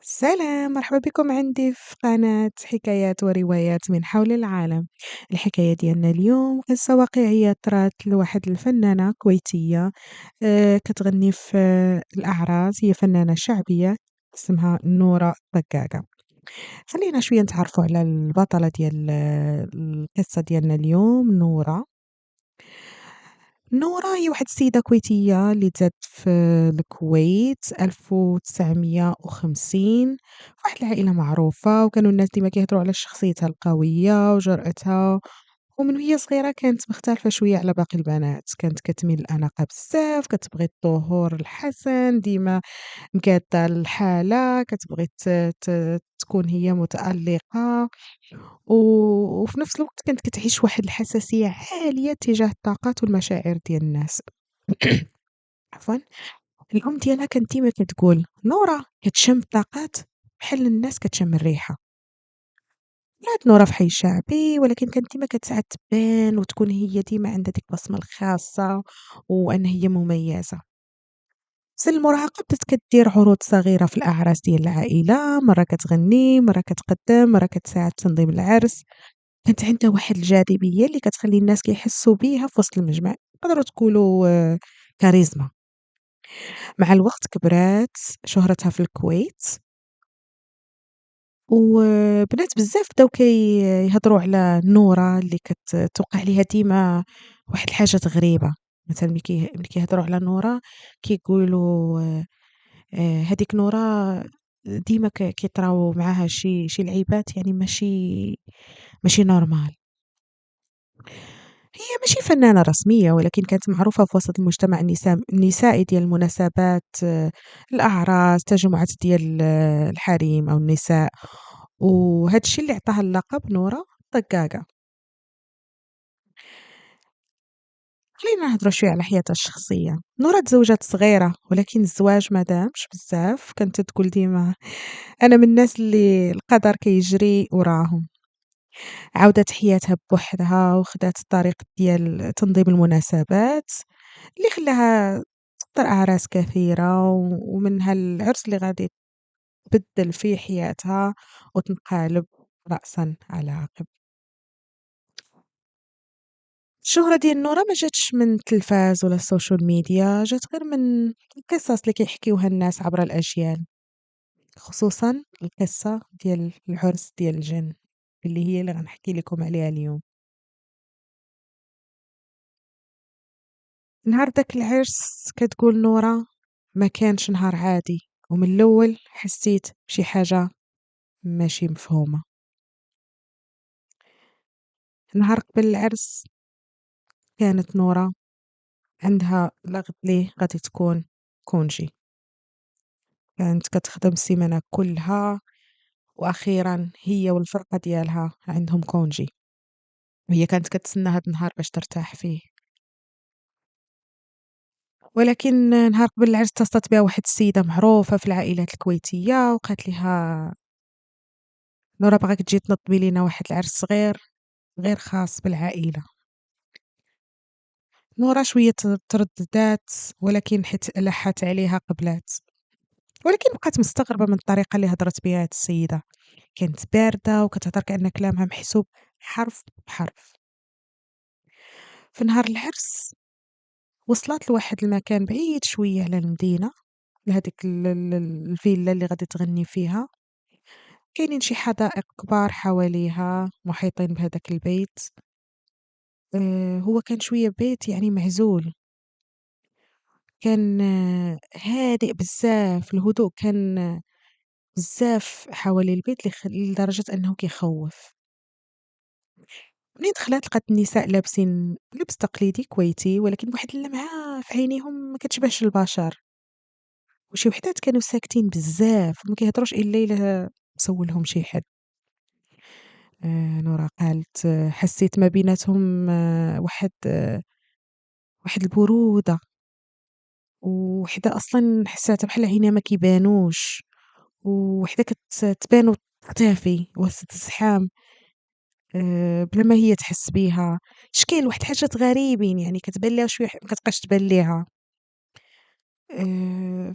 سلام، مرحبا بكم عندي في قناة حكايات وروايات من حول العالم. الحكاية ديالنا اليوم قصة واقعية طرات لواحد الفنانة كويتية. كتغني في الأعراس، هي فنانة شعبية اسمها نورة الضقاقة. خلينا شوية نتعرفوا على البطلة ديال القصة ديالنا اليوم. نورة هي واحد السيدة كويتية اللي تزادت في الكويت 1950 في واحد العائلة معروفة، وكانوا الناس ديما كيهضروا على شخصيتها القوية وجرأتها. ومن وهي صغيرة كانت مختلفة شوية على باقي البنات، كانت كتميل للأناقة بزاف، كتبغي الظهور الحسن، ديما مكادة الحالة، كتبغي تكون هي متألقة. وفي نفس الوقت كانت كتعيش واحد الحساسية عالية تجاه الطاقات والمشاعر ديال الناس. عفوا. الأم ديالها كانت ديما كتقول نورا كتشم الطاقات بحال الناس كتشم الريحة. ولات نورا في حي شعبي، ولكن كانت ديما كتسعى تبان وتكون هي ديما عندها ديك البصمة الخاصة، وأن هي مميزة. في المراهقة بدات كدير عروض صغيرة في الأعراس ديال العائلة، مرة كتغني، مرة كتقدم، مرة كتساعد في تنظيم العرس. كانت عندها واحد الجاذبية اللي كتخلّي الناس كيحسّوا بيها في وسط المجمع، نقدروا تقولوا كاريزما. مع الوقت كبرات شهرتها في الكويت، وبنات بزاف بداو يهضروا على نورة اللي كتوقع ليها ديما واحد الحاجات غريبة. مثلًا ملي كيهضروا على نورة كيقولوا هاذيك نورة ديما كيطراو معاها شي لعيبات، يعني ماشي normal. هي ماشي فنانة رسمية، ولكن كانت معروفة في وسط المجتمع النسائي ديال المناسبات، الأعراس، التجمعات ديال الحريم أو النساء. وهذا الشيء اللي عطاها اللقب نورة الضقاقة. خلينا نهضروا شوية على حياتها الشخصية. نورة تزوجات صغيرة، ولكن الزواج ما دامش بزاف. كانت تقول ديما أنا من الناس اللي القدر كيجري وراهم. عاودت حياتها بوحدها وخدات الطريق ديال تنظيم المناسبات اللي خلاها تحضر أعراس كثيرة، ومنها العرس اللي غادي تبدل فيه حياتها وتنقلب رأسا على عقب. الشهرة ديال نورا ما جاتش من التلفاز ولا السوشيال ميديا، جات غير من القصص اللي كيحكيوها الناس عبر الأجيال، خصوصا القصة ديال العرس ديال الجن اللي هي اللي غنحكي لكم عليها اليوم. نهار داك العرس كتقول نورا ما كانش نهار عادي، ومن الأول حسيت بشي حاجة ماشي مفهومة. نهار قبل العرس كانت نورا عندها لغد ليه غادي تكون كونجي، كانت كتخدم السيمانة كلها، وأخيرا هي والفرقة ديالها عندهم كونجي، وهي كانت كتسنى هاد النهار باش ترتاح فيه. ولكن نهار قبل العرس اتصلت بها واحد السيدة معروفة في العائلات الكويتية وقالت لها نورا باغاك تجي تنظمي لينا واحد العرس صغير غير خاص بالعائلة. نورا شوية ترددات، ولكن حيت لحّت عليها قبلات، ولكن بقات مستغربة من الطريقة اللي هضرت بها هاد السيدة، كانت باردة وكتهضر كأن كلامها محسوب حرف بحرف. في نهار العرس وصلات لواحد المكان بعيد شوية على المدينة، لهاديك الفيلا اللي غادي تغني فيها. كاينين شي حدائق كبار حواليها محيطين بهداك البيت. هو كان شوية بيت يعني معزول، كان هادئ بزاف، الهدوء كان بزاف حوالي البيت لدرجة أنه كيخوّف. منين دخلات لقات النساء لابسين لبس تقليدي كويتي، ولكن بواحد اللمعة في عينيهم ما كتشبهش البشر، وشي وحدات كانوا ساكتين بزاف وما كيهضروش إلا سولهم شي حد. نورا قالت حسيت ما بيناتهم واحد البرودة، وحدة أصلًا حساتها بحال عينيها ما كيبانوش، وحدة كتبان وتختفي وسط الزحام. بلا ما هي تحس بيها، شكال واحد الحاجات غريبين يعني كتبان ليها شوية ما كتبقاش تبان ليها.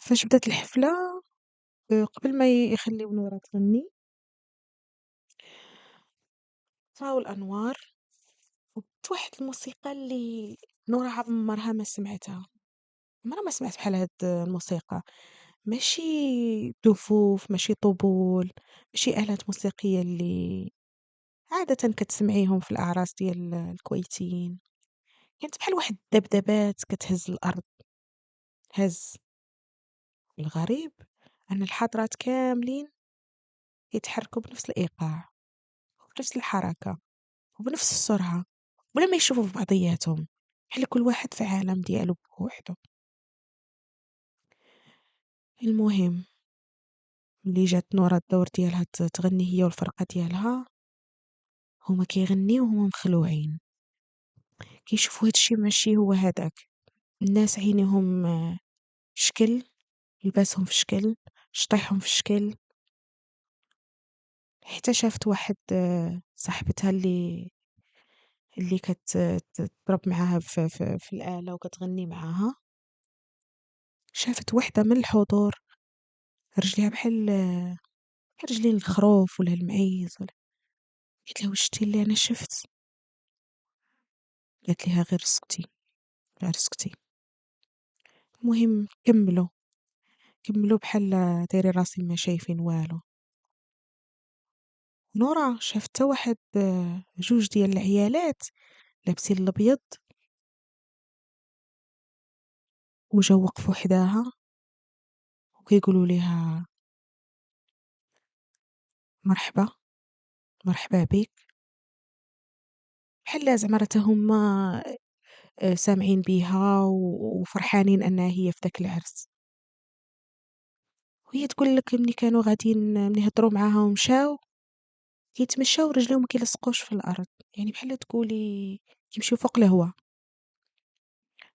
فاش بدات الحفلة قبل ما يخليو نورا تغني، طفاو الأنوار وبدات واحد الموسيقى اللي نورا عمرها ما سمعتها، عمرها ما سمعت بحال هاد الموسيقى، ماشي دفوف، ماشي طبول، ماشي آلات موسيقية اللي عادةً كتسمعيهم في الأعراس ديال الكويتيين، كانت بحال واحد الدبدبات كتهز الأرض، هَز. الغريب أن الحضرات كاملين يتحركوا بنفس الإيقاع وبنفس الحركة وبنفس السرعة ولا ما يشوفوا في بعضياتهم، بحال كل واحد في عالم ديالو بوحدو. المهم ملي جات نورا الدور ديالها تغني هي والفرقة ديالها، هما كيغنيو وهما مخلوعين، كيشوفوا هادشي ماشي هو هداك، الناس عينيهم شكل، لباسهم في شكل، شطيحهم في شكل، حتى شافت واحد صاحبتها اللي تضرب معاها في الآلة وكتغني معاها، شافت وحدة من الحضور رجليها بحال رجلين الخروف ولا المعيز ولا، قالت لها واش شتي اللي انا شفت؟ قالت لها غير اسكتي، غير اسكتي. المهم كملوا بحال دايرين راسي ما شايفين والو. نورا شافت حتى واحد جوج ديال العيالات لابسين الابيض وجاو وقفوا حداها وكيقولوا ليها مرحبا، مرحبا بك، بحال زعما راه تا هما سامعين بيها وفرحانين انها هي في داك العرس. وهي تقول لك ملي كانوا غاديين ملي هضروا معاها ومشاو كيتمشاو رجليهم ما كيلصقوش في الارض، يعني بحال تقولي كيمشيو فوق الهواء.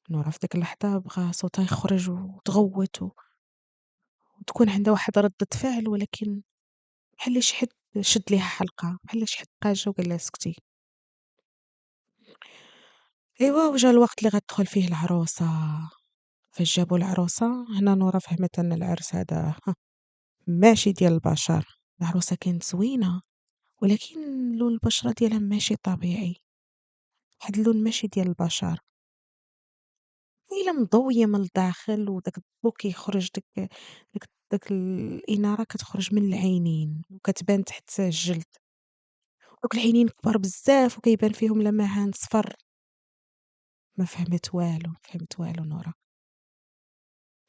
نورا في ديك اللحظه بغى صوتها يخرج وتغوت وتكون عندها واحد ردة فعل، ولكن بحال شي حد شد ليها حلقة، بحال شي حد قاجة وقال لها اسكتي. ايوا وجا الوقت اللي غتدخل فيه العروسة. فاش جابوا العروسة هنا نورا فهمت ان العرس هذا ماشي ديال البشر. العروسة كانت زوينة ولكن لون البشرة ديالها ماشي طبيعي، واحد اللون ماشي ديال البشر، إلا مضوية من الداخل وداك الضو كيخرج داك الإنارة كتخرج من العينين وكتبان تحت الجلد، دوك العينين كبار بزاف وكيبان فيهم لمعان صفر. ما فهمت والو، ما فهمت والو نورا.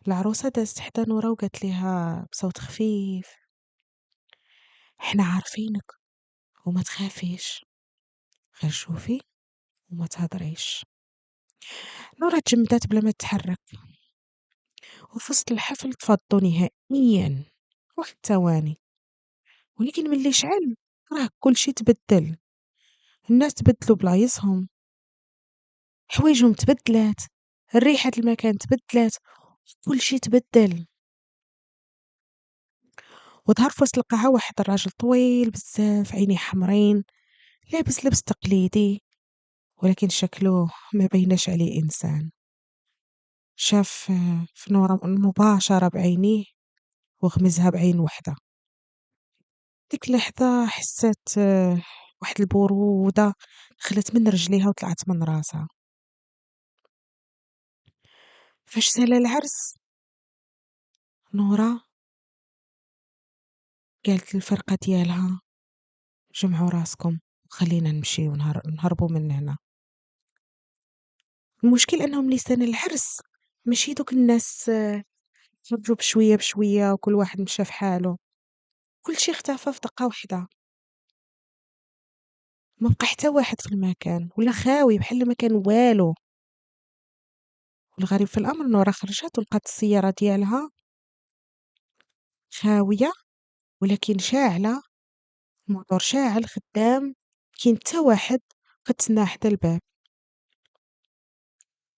العروسة دازت حدا نورا وقالت ليها بصوت خفيف: حنا عارفينك وما تخافيش، غير شوفي وما تهضريش. نورا تجمدات بلا ما تتحرك، وفي وسط الحفل تفضوا نهائيا واحد الثواني، ولكن ملي شعل راه كلشي تبدل، الناس تبدلوا بلايصهم، حوايجهم تبدلات، الريحة المكان تبدلات، كلشي تبدل. وظهر في وسط القاعة واحد الراجل طويل بزاف، عينيه حمرين، لابس لبس تقليدي ولكن شكله ما بيناش عليه إنسان. شاف في نورة مباشرة بعينيه وغمزها بعين وحدة. ديك اللحظة حسات واحد البرودة دخلت من رجليها وطلعت من راسها. فاش سالا العرس نورا قالت للفرقة ديالها: جمعوا راسكم وخلينا نمشيو نهربوا من هنا. المشكل انهم لسان العرس ماشي دوك الناس خرجوا بشوية بشوية وكل واحد مشى في حاله، كلشي اختفى في دقة واحدة، ما بقى حتى واحد في المكان ولا خاوي بحال ما كان والو. والغريب في الامر نورا خرجت ولقات السيارة ديالها خاوية ولكن شاعلة، الموتور شاعل خدام، كاين حتى واحد كتسنى حدا الباب،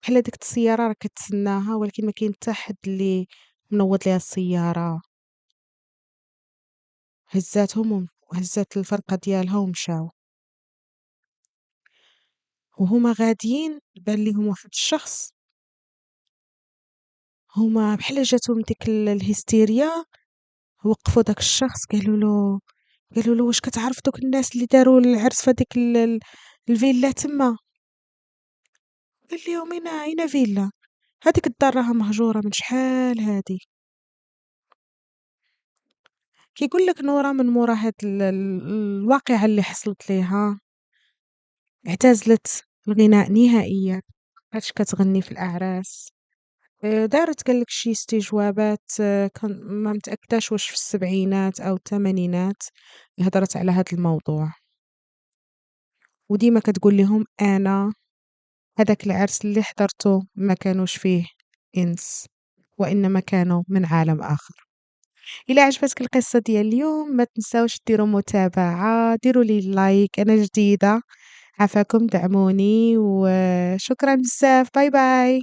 بحال ديك السيارة راه كتسناها ولكن ما كاين حتى حد اللي منوض ليها السيارة. هزات الفرقة ديالها ومشاو، وهما غاديين بان ليهم واحد الشخص، هما بحال جاتهم ديك الهستيريا وقفوا داك الشخص قالوا له واش كتعرف دوك الناس اللي داروا العرس في هذيك الفيلا تما؟ قال لهم اين فيلا؟ هذيك الدار راها مهجوره من شحال هادي. كيقول لك نورا من مورا هاد الواقعه اللي حصلت ليها اعتزلت الغناء نهائيا، مابقاتش كتغني في الاعراس. دارت قال لك شي استجوابات، كان ما متأكداش واش في السبعينات أو الثمانينات، هضرت على هذا الموضوع، وديما كتقول لهم أنا هذاك العرس اللي حضرته ما كانوش فيه إنس، وإنما كانوا من عالم آخر. إلا عجبتك القصة ديال اليوم ما تنساوش ديروا متابعة، ديروا لي لايك، أنا جديدة، عافاكم دعموني وشكرا بزاف، باي باي.